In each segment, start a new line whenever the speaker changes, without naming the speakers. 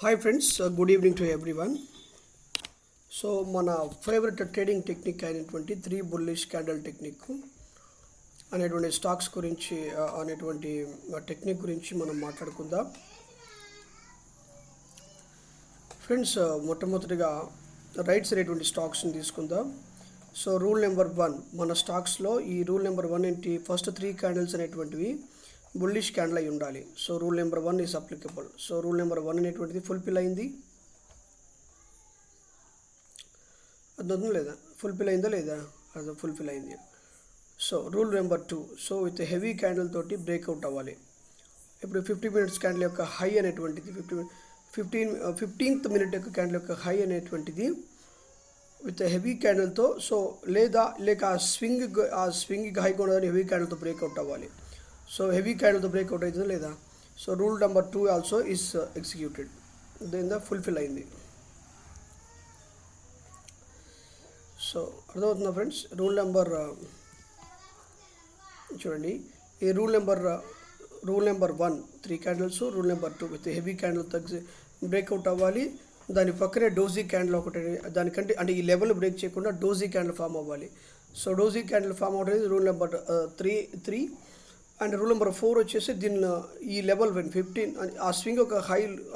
Hi friends, good evening to everyone. So మన favourite trading technique అయినటువంటి 3 bullish candle technique అనేటువంటి stocks గురించి అనేటువంటి టెక్నిక్ గురించి మనం మాట్లాడుకుందాం. ఫ్రెండ్స్, మొట్టమొదటిగా రైట్స్ అనేటువంటి స్టాక్స్ని తీసుకుందాం. సో రూల్ నెంబర్ 1 మన స్టాక్స్లో ఈ రూల్ నెంబర్ 1 ఏంటి, ఫస్ట్ 3 క్యాండిల్స్ అనేటువంటివి బుల్లిష్ క్యాండిల్ అయి ఉండాలి. So rule number 1 is applicable. So rule number 1 అనేటువంటిది ఫుల్ఫిల్ అయింది, అర్థం లేదా, ఫుల్ఫిల్ అయిందా లేదా, అది ఫుల్ఫిల్ అయింది. So rule number 2, so with heavy candle తోటి బ్రేక్అవుట్ అవ్వాలి. ఇప్పుడు 50 మినిట్స్ క్యాండిల్ యొక్క హై అనేటువంటిది 15th మినిట్ యొక్క క్యాండిల్ యొక్క హై అనేటువంటిది విత్ హెవీ క్యాండిల్తో, సో లేక ఆ స్వింగ్ హై కూడా హెవీ క్యాండిల్తో బ్రేక్అవుట్ అవ్వాలి. సో హెవీ క్యాండిల్తో బ్రేక్అవుట్ అవుతుందా లేదా. So rule number 2 also is executed, దేని ఫుల్ఫిల్ అయింది. సో అర్థమవుతుందా ఫ్రెండ్స్. రూల్ నెంబర్ చూడండి, ఈ rule number 1 3 candles, rule number 2 with heavy క్యాండిల్తో బ్రేక్అవుట్ అవ్వాలి. దాని పక్కనే డోజీ క్యాండిల్ ఒకటి, దానికంటే అంటే ఈ లెవెల్ బ్రేక్ చేయకుండా డోజీ క్యాండిల్ ఫామ్ అవ్వాలి. సో డోజీ క్యాండిల్ ఫామ్ అవుతుంది rule number 3. And rule number 4 వచ్చేసి దీన్ని ఈ లెవెల్ 15 ఆ స్వింగ్ ఒక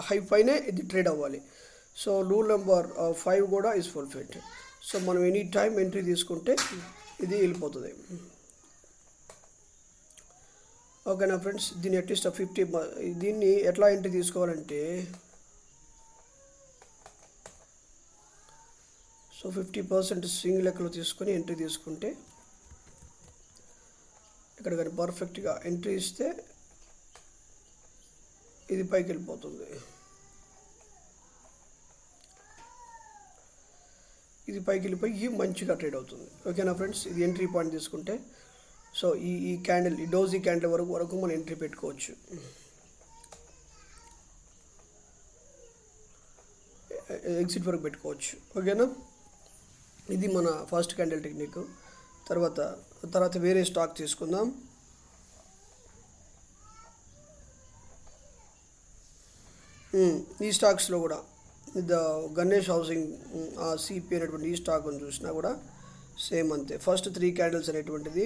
హై పైనే ఇది ట్రేడ్ అవ్వాలి. సో రూల్ నెంబర్ 5 కూడా ఈజ్ ఫుల్ఫిల్డ్. సో మనం ఎనీ టైం ఎంట్రీ తీసుకుంటే ఇది వెళ్ళిపోతుంది. ఓకేనా ఫ్రెండ్స్. దీన్ని అట్లీస్ట్ 50 దీన్ని ఎట్లా ఎంట్రీ తీసుకోవాలంటే, సో 50% స్వింగ్ లెక్కలో తీసుకొని ఎంట్రీ తీసుకుంటే ఇక్కడ కానీ పర్ఫెక్ట్గా ఎంట్రీ ఇస్తే ఇది పైకి వెళ్ళిపోతుంది. ఇది పైకి వెళ్ళిపోయి మంచిగా ట్రేడ్ అవుతుంది. ఓకేనా ఫ్రెండ్స్. ఇది ఎంట్రీ పాయింట్ తీసుకుంటే, సో ఈ క్యాండిల్, ఈ డోజీ క్యాండిల్ వరకు మనం ఎంట్రీ పెట్టుకోవచ్చు. ఎగ్జిట్ వరకు పెట్టుకోవచ్చు. ఓకేనా. ఇది మన ఫస్ట్ క్యాండిల్ టెక్నిక్. తర్వాత వేరే స్టాక్ తీసుకుందాం. ఈ స్టాక్స్లో కూడా గణేష్ హౌసింగ్ సిపి అనేటువంటి ఈ స్టాక్ని చూసినా కూడా సేమ్ అంతే. ఫస్ట్ 3 క్యాండిల్స్ అనేటువంటిది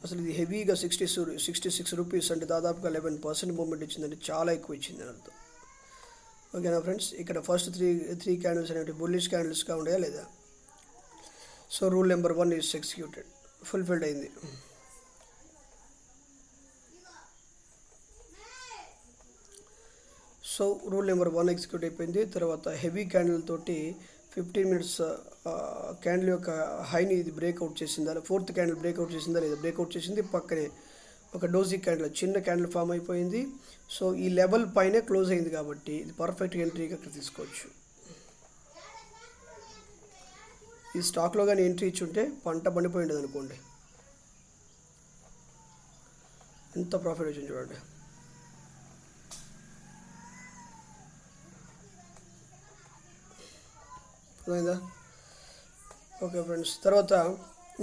అసలు ఇది హెవీగా 66 రూపీస్ అంటే దాదాపుగా 11% మూమెంట్ ఇచ్చిందంటే చాలా ఎక్కువ ఇచ్చింది అని అర్థం. ఓకేనా ఫ్రెండ్స్. ఇక్కడ ఫస్ట్ 3 క్యాండిల్స్ అనేవి బుల్లిష్ క్యాండిల్స్గా ఉండయా లేదా. So rule number 1 is executed, fulfilled అయింది. సో రూల్ నెంబర్ 1 ఎగ్జిక్యూట్ అయిపోయింది. తర్వాత హెవీ క్యాండిల్ తోటి 15 మినిట్స్ క్యాండిల్ యొక్క హైని ఇది బ్రేక్అవుట్ చేసిందా, 4th క్యాండిల్ బ్రేక్అవుట్ చేసిందా లేదా, బ్రేక్అవుట్ చేసింది. పక్కనే ఒక డోజీ క్యాండిల్, చిన్న క్యాండిల్ ఫామ్ అయిపోయింది. సో ఈ లెవెల్ పైనే క్లోజ్ అయింది కాబట్టి ఇది పర్ఫెక్ట్ ఎంట్రీగా అక్కడ తీసుకోవచ్చు. ఈ స్టాక్లో కానీ ఎంట్రీ ఇచ్చుంటే పంట బండిపోయి ఉండదు అనుకోండి, ఎంత ప్రాఫిట్ వచ్చింది చూడండి. అర్థమైందా. Okay friends. తర్వాత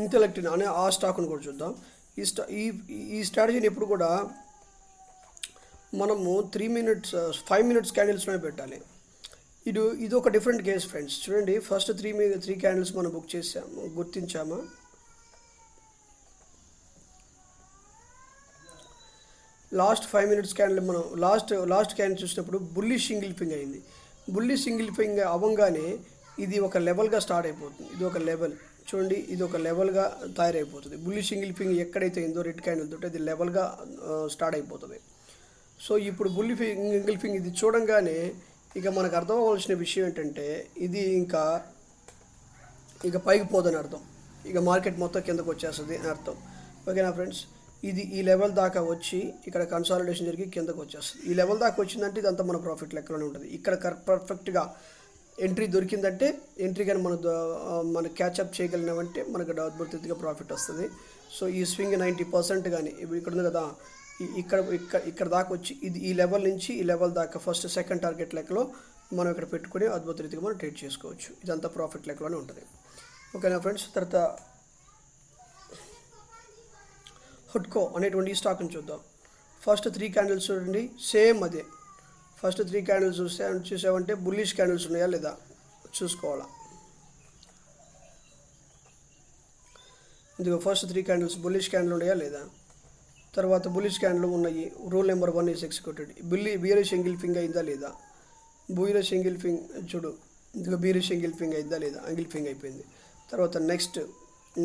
ఇంటెలెక్ట్ అనే ఆ స్టాక్ను కూడా చూద్దాం. ఈ స్ట్రాటజీని ఎప్పుడు కూడా మనము 5 మినిట్స్ క్యాండిల్స్లోనే పెట్టాలి. ఇది ఒక డిఫరెంట్ కేస్ ఫ్రెండ్స్. చూడండి, ఫస్ట్ 3 క్యాండిల్స్ మనం బుక్ చేసాము, గుర్తించామా. లాస్ట్ 5 మినిట్స్ క్యాండిల్ మనం లాస్ట్ క్యాండిల్ చూసినప్పుడు బుల్లిష్ సింగిల్ఫింగ్ అయింది. బుల్లిష్ సింగిల్ఫింగ్ అవ్వగానే ఇది ఒక లెవెల్గా స్టార్ట్ అయిపోతుంది. ఇది ఒక లెవెల్ చూడండి, ఇది ఒక లెవెల్గా తయారైపోతుంది. బుల్లిష్ సింగిల్ఫింగ్ ఎక్కడైతే అయిందో రెడ్ క్యాండిల్ తోటి అది లెవెల్గా స్టార్ట్ అయిపోతుంది. సో ఇప్పుడు సింగిల్ఫింగ్ ఇది చూడంగానే ఇక మనకు అర్థం అవ్వాల్సిన విషయం ఏంటంటే, ఇది ఇక పైకి పోదని అర్థం, ఇక మార్కెట్ మొత్తం కిందకు వచ్చేస్తుంది అని అర్థం. ఓకేనా ఫ్రెండ్స్. ఇది ఈ లెవెల్ దాకా వచ్చి ఇక్కడ కన్సాలిడేషన్ జరిగి కిందకు వచ్చేస్తుంది. ఈ లెవెల్ దాకా వచ్చిందంటే ఇదంతా మన ప్రాఫిట్ లెక్కలోనే ఉంటుంది. ఇక్కడ పర్ఫెక్ట్గా ఎంట్రీ దొరికిందంటే, ఎంట్రీ కానీ మనం క్యాచప్ చేయగలిగినామంటే మనకు అద్భుతంగా ప్రాఫిట్ వస్తుంది. సో ఈ స్వింగ్ 90% కానీ ఇక్కడ ఉంది కదా, ఇక్కడ దాకా వచ్చి ఈ లెవెల్ నుంచి ఈ లెవెల్ దాకా ఫస్ట్ సెకండ్ టార్గెట్ లెక్కలో మనం ఇక్కడ పెట్టుకుని అద్భుత రీతిగా మనం ట్రేడ్ చేసుకోవచ్చు. ఇదంతా ప్రాఫిట్ లెక్కలోనే ఉంటుంది. ఓకేనా ఫ్రెండ్స్. తర్వాత హుడ్కో అనేటువంటి ఈ స్టాక్ని చూద్దాం. ఫస్ట్ 3 క్యాండిల్స్ చూడండి, సేమ్ అదే. ఫస్ట్ 3 క్యాండిల్స్ చూసామంటే బుల్లిష్ క్యాండిల్స్ ఉన్నాయా లేదా చూసుకోవాలా. ఇదిగో ఫస్ట్ 3 క్యాండిల్స్ బుల్లిష్ క్యాండిల్ ఉన్నాయా లేదా. తర్వాత బుల్లిష్ క్యాండిల్ ఉన్నాయి. Rule number 1 is executed. Bearish engulfing అయిందా లేదా. బీరిష్ ఎంగిల్ఫింగ్ చూడు, ఇదిగో బీరిష్ ఎంగిల్ఫింగ్ అయిందా లేదా. ఎంగిల్ఫింగ్ అయిపోయింది. తర్వాత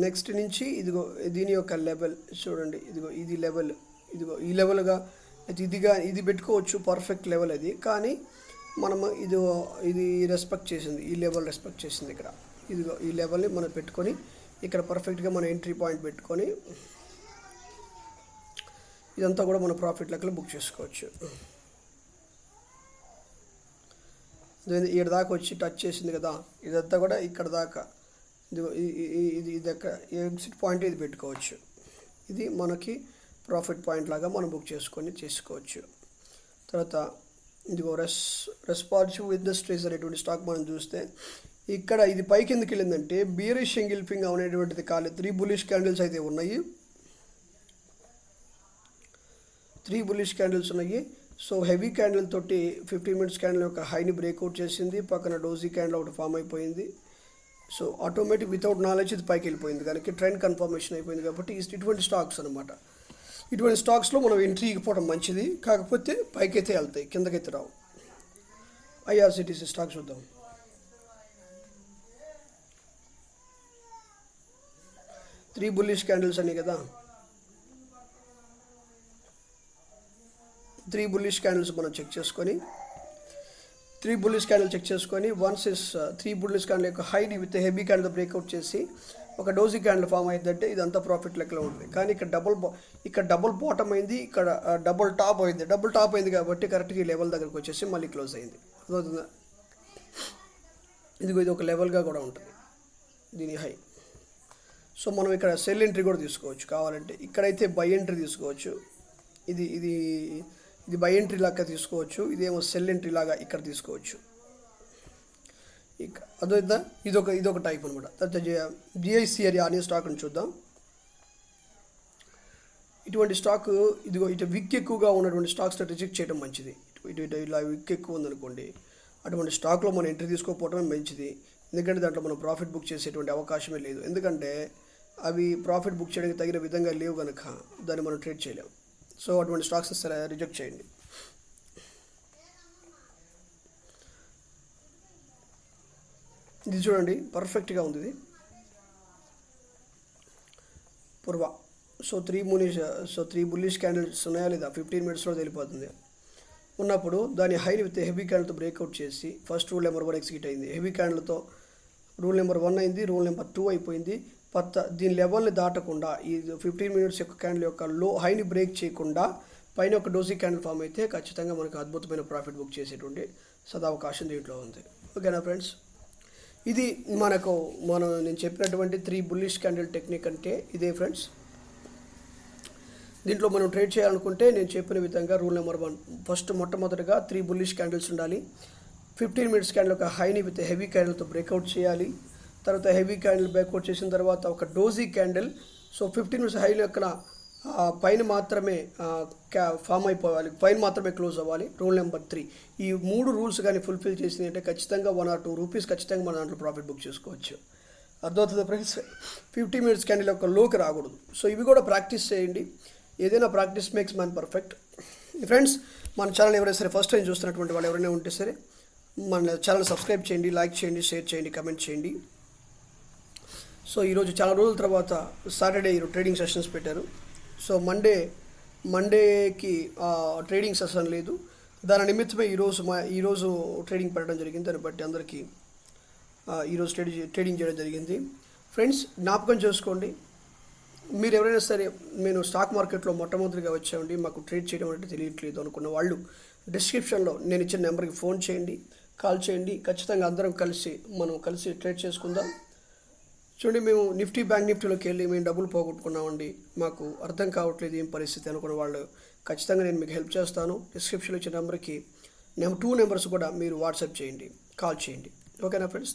నెక్స్ట్ నుంచి ఇదిగో దీని యొక్క లెవెల్ చూడండి. ఇదిగో ఇది లెవెల్, ఇదిగో ఈ లెవెల్గా ఇది పెట్టుకోవచ్చు, పర్ఫెక్ట్ లెవెల్ అది. కానీ మనము ఇది రెస్పెక్ట్ చేసింది, ఈ లెవెల్ రెస్పెక్ట్ చేసింది. ఇక్కడ ఇదిగో ఈ లెవెల్ని మనం పెట్టుకొని ఇక్కడ పర్ఫెక్ట్గా మనం ఎంట్రీ పాయింట్ పెట్టుకొని ఇదంతా కూడా మన ప్రాఫిట్ లెక్కలు బుక్ చేసుకోవచ్చు. ఇక్కడ దాకా వచ్చి టచ్ చేసింది కదా, ఇదంతా కూడా ఇక్కడ దాకా ఇది ఎక్కడ ఎగ్జిట్ పాయింట్ ఇది పెట్టుకోవచ్చు. ఇది మనకి ప్రాఫిట్ పాయింట్ లాగా మనం బుక్ చేసుకోవచ్చు. తర్వాత ఇదిగో రెస్పాన్సివ్ ఇండస్ట్రీస్ అనేటువంటి స్టాక్ మనం చూస్తే ఇక్కడ ఇది పైకి ఎందుకు వెళ్ళిందంటే బీరిష్ ఎంగిల్ఫింగ్ అనేటువంటిది కాలేదు. 3 బుల్లిష్ క్యాండిల్స్ అయితే ఉన్నాయి. 3 బుల్లిష్ క్యాండిల్స్ ఉన్నాయి. సో హెవీ క్యాండిల్ తోటి 15 మినిట్స్ క్యాండిల్ యొక్క హైని బ్రేక్అవుట్ చేసింది. పక్కన డోజీ క్యాండిల్ ఒకటి ఫామ్ అయిపోయింది. సో ఆటోమేటిక్ వితౌట్ నాలెడ్జ్ ఇది పైకి వెళ్ళిపోయింది. దానికి ట్రెండ్ కన్ఫర్మేషన్ అయిపోయింది. కాబట్టి ఇటువంటి స్టాక్స్ అనమాట. ఇటువంటి స్టాక్స్లో మనం ఎంట్రీ ఇవ్వడం మంచిది. కాకపోతే పైకైతే వెళ్తాయి, కిందకైతే రావు. ఐఆర్సిటీసీ స్టాక్ చూద్దాం. 3 బుల్లిష్ క్యాండిల్స్ అని కదా, 3 బుల్లిష్ క్యాండిల్స్ మనం చెక్ చేసుకొని 3 బుల్లిష్ క్యాండిల్ చెక్ చేసుకొని వన్స్ ఇస్ 3 బుల్లిష్ క్యాండిల్ యొక్క హైని విత్ హెవీ క్యాండిల్ బ్రేక్అవుట్ చేసి ఒక డోజీ క్యాండిల్ ఫామ్ అయిందంటే ఇదంతా ప్రాఫిట్ లెక్కలో ఉంటుంది. కానీ ఇక్కడ డబుల్ బాటమ్ అయింది, ఇక్కడ డబుల్ టాప్ అయింది. డబుల్ టాప్ అయింది కాబట్టి కరెక్ట్గా ఈ లెవెల్ దగ్గరకు వచ్చేసి మళ్ళీ క్లోజ్ అయింది. ఇదిగో ఇది ఒక లెవెల్గా కూడా ఉంటుంది దీని హై. సో మనం ఇక్కడ సెల్ ఎంట్రీ కూడా తీసుకోవచ్చు కావాలంటే. ఇక్కడైతే బై ఎంట్రీ తీసుకోవచ్చు. ఇది బై ఎంట్రీ లాగా తీసుకోవచ్చు. ఇదేమో సెల్ ఎంట్రీ లాగా ఇక్కడ తీసుకోవచ్చు. అదైతే ఇదొక టైప్ అనమాట. తర్వాత జిఐసిఆర్ అనే స్టాక్ని చూద్దాం. ఇటువంటి స్టాక్ ఇదిగో ఇటు విక్ ఎక్కువగా ఉన్నటువంటి స్టాక్స్ రిజెక్ట్ చేయడం మంచిది. ఇటు ఇలా విక్ ఎక్కువ ఉందనుకోండి, అటువంటి స్టాక్లో మనం ఎంట్రీ తీసుకోకపోవడమే మంచిది. ఎందుకంటే దాంట్లో మనం ప్రాఫిట్ బుక్ చేసేటువంటి అవకాశమే లేదు. ఎందుకంటే అవి ప్రాఫిట్ బుక్ చేయడానికి తగిన విధంగా లేవు కనుక దాన్ని మనం ట్రేడ్ చేయలేము. సో అటువంటి స్టాక్స్ రిజెక్ట్ చేయండి. ఇది చూడండి, పర్ఫెక్ట్గా ఉంది ఇది పూర్వ. సో 3 బుల్లిష్ క్యాండిల్స్ ఉన్నాయా లేదా 15 మినిట్స్లో తెలిపోతుంది. ఉన్నప్పుడు దాని హైని విత్ హెవీ క్యాండిల్తో బ్రేక్అవుట్ చేసి ఫస్ట్ రూల్ నెంబర్ 1 ఎగ్జిక్యూట్ అయింది. హెవీ క్యాండిల్తో రూల్ నెంబర్ 1 అయింది, రూల్ నెంబర్ 2 అయిపోయింది. దీని లెవెల్ని దాటకుండా ఈ 15 మినిట్స్ యొక్క క్యాండిల్ యొక్క హైని బ్రేక్ చేయకుండా పైన ఒక డోజీ క్యాండిల్ ఫామ్ అయితే ఖచ్చితంగా మనకు అద్భుతమైన ప్రాఫిట్ బుక్ చేసేటువంటి సదావకాశం దీంట్లో ఉంది. ఓకేనా ఫ్రెండ్స్, ఇది నేను చెప్పినటువంటి 3 బుల్లిష్ క్యాండిల్ టెక్నిక్ అంటే ఇదే ఫ్రెండ్స్. దీంట్లో మనం ట్రేడ్ చేయాలనుకుంటే నేను చెప్పిన విధంగా రూల్ నెంబర్ 1 ఫస్ట్ మొట్టమొదటిగా 3 బుల్లిష్ క్యాండిల్స్ ఉండాలి. 15 మినిట్స్ క్యాండిల్ ఒక హైని విత్ హెవీ క్యాండిల్తో బ్రేక్అవుట్ చేయాలి. తర్వాత హెవీ క్యాండిల్ బ్రేక్అవుట్ చేసిన తర్వాత ఒక డోజీ క్యాండిల్. సో 15 మినిట్స్ హైలో ఎక్కడ పైన మాత్రమే ఫామ్ అయిపోవాలి, పైన మాత్రమే క్లోజ్ అవ్వాలి. రూల్ నెంబర్ 3 ఈ 3 రూల్స్ కానీ ఫుల్ఫిల్ చేసింది అంటే ఖచ్చితంగా 1 or 2 రూపీస్ ఖచ్చితంగా మన దాంట్లో ప్రాఫిట్ బుక్ చేసుకోవచ్చు. అర్థమవుతుంది ఫ్రెండ్స్. 15 మినిట్స్ క్యాండిల్ యొక్క లోకి రాకూడదు. సో ఇవి కూడా ప్రాక్టీస్ చేయండి. ఏదైనా practice makes man perfect. Friends, మన ఛానల్ ఎవరైనా సరే ఫస్ట్ టైం చూస్తున్నటువంటి వాళ్ళు ఎవరైనా ఉంటే సరే మన ఛానల్ సబ్స్క్రైబ్ చేయండి, లైక్ చేయండి, షేర్ చేయండి, కమెంట్ చేయండి. సో ఈరోజు చాలా రోజుల తర్వాత సాటర్డే ఈరోజు ట్రేడింగ్ సెషన్స్ పెట్టారు. సో మండేకి ట్రేడింగ్ సెషన్ లేదు. దాని నిమిత్తమే ఈరోజు ట్రేడింగ్ పెట్టడం జరిగింది. దాన్ని బట్టి అందరికీ ఈరోజు ట్రేడింగ్ చేయడం జరిగింది. ఫ్రెండ్స్, జ్ఞాపకం చేసుకోండి, మీరు ఎవరైనా సరే నేను స్టాక్ మార్కెట్లో మొట్టమొదటిగా వచ్చామండి, మాకు ట్రేడ్ చేయడం అంటే తెలియట్లేదు అనుకున్న వాళ్ళు డిస్క్రిప్షన్లో నేను ఇచ్చిన నెంబర్కి ఫోన్ చేయండి, కాల్ చేయండి. ఖచ్చితంగా అందరం కలిసి ట్రేడ్ చేసుకుందాం. చూడండి, మేము బ్యాంక్ నిఫ్టీలోకి వెళ్ళి మేము డబ్బులు పోగొట్టుకున్నామండి, మాకు అర్థం కావట్లేదు ఏం పరిస్థితి అనుకున్న వాళ్ళు ఖచ్చితంగా నేను మీకు హెల్ప్ చేస్తాను. డిస్క్రిప్షన్లో ఇచ్చిన నెంబర్కి 2 నెంబర్స్ కూడా మీరు వాట్సాప్ చేయండి, కాల్ చేయండి. ఓకేనా ఫ్రెండ్స్.